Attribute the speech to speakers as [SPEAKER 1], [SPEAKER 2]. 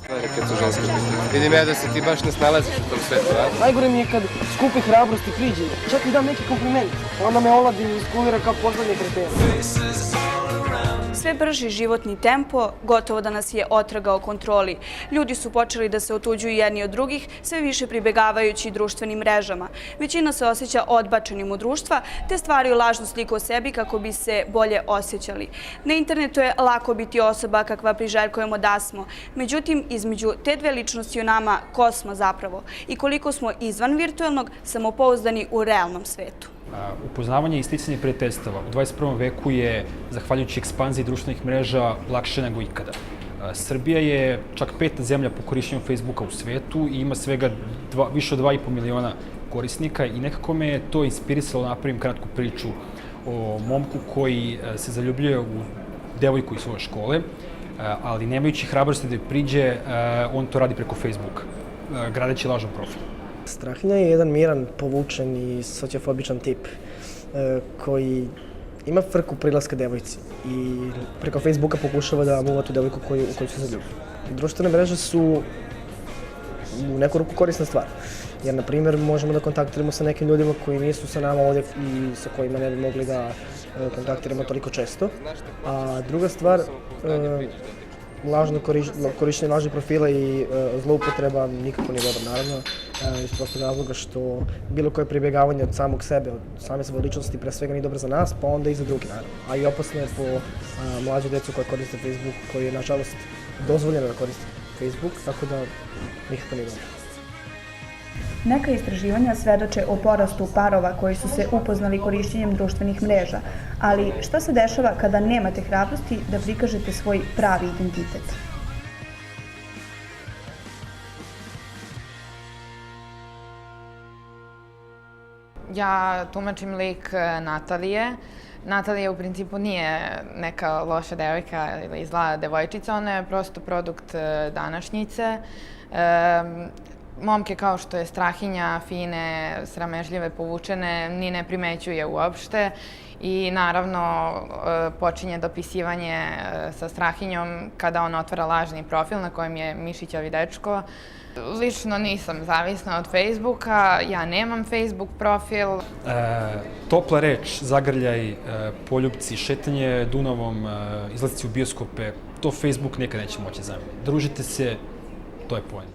[SPEAKER 1] Kad su ženske pitanje. Vidim ja da se ti baš ne snalaziš u tom svetu, a?
[SPEAKER 2] Najgore mi je kad skupi hrabrosti priđe, čak i dam neki kompliment, onda me oladi i iskulira kao poslednje kretena.
[SPEAKER 3] Sve brži životni tempo gotovo da nas je otrgao kontroli. Ljudi su počeli da se otuđuju jedni od drugih, sve više pribegavajući društvenim mrežama. Većina se osjeća odbačenim u društva, te stvaraju lažnu sliku o sebi kako bi se bolje osjećali. Na internetu je lako biti osoba kakva priželjkujemo da smo. Međutim, između te dve ličnosti u nama, ko smo zapravo i koliko smo izvan virtualnog, samopouzdani u realnom svetu.
[SPEAKER 4] Upoznavanje i sticanje prijateljstava u 21. veku je, zahvaljujući ekspanziji društvenih mreža, lakše nego ikada. Srbija je čak 5. zemlja po korišćenju Facebooka u svetu i ima svega više od 2,5 miliona korisnika i nekako me je to inspirisalo da napravim kratku priču o momku koji se zaljubljuje u devojku iz svoje škole, ali nemajući hrabrosti da je priđe, on to radi preko Facebooka, gradeći lažan profil.
[SPEAKER 2] Strahinja je jedan miran, povučen i sociofobičan tip koji ima frku prilaska devojci i preko Facebooka pokušava da muva tu devojku u koju se zaljubi. Društvene mreže su u neku ruku korisna stvar, jer, na primjer, možemo da kontaktiramo sa nekim ljudima koji nisu sa nama ovdje i sa kojima ne bi mogli da kontaktiramo toliko često. A druga stvar, korišćenje lažnih profila i zloupotreba nikako nije dobro, naravno, iz prostog razloga što bilo koje pribjegavanje od samog sebe, od same svoje ličnosti, pre svega nije dobro za nas, pa onda i za drugi, naravno. A i opasno je po mlađu decu koja koriste Facebook, koji je, nažalost, dozvoljeno da koriste Facebook, tako da nikako nije dobro.
[SPEAKER 3] Neka istraživanja svedoče o porastu parova koji su se upoznali korišćenjem društvenih mreža, ali šta se dešava kada nemate hrabrosti da prikažete svoj pravi identitet?
[SPEAKER 5] Ja tumačim lik Natalije. Natalija u principu nije neka loša devojka ili zla devojčica, ona je prosto produkt današnjice. Momke kao što je Strahinja, fine, sramežljive, povučene, ni ne primećuje uopšte i naravno počinje dopisivanje sa Strahinjom kada on otvara lažni profil na kojem je Mišićevi dečko. Lično nisam zavisna od Facebooka, ja nemam Facebook profil.
[SPEAKER 4] Topla reč, zagrljaj, poljupci, šetanje Dunavom, izlazci u bioskope, to Facebook nekad neće moći zamijeniti. Družite se, to je poenta.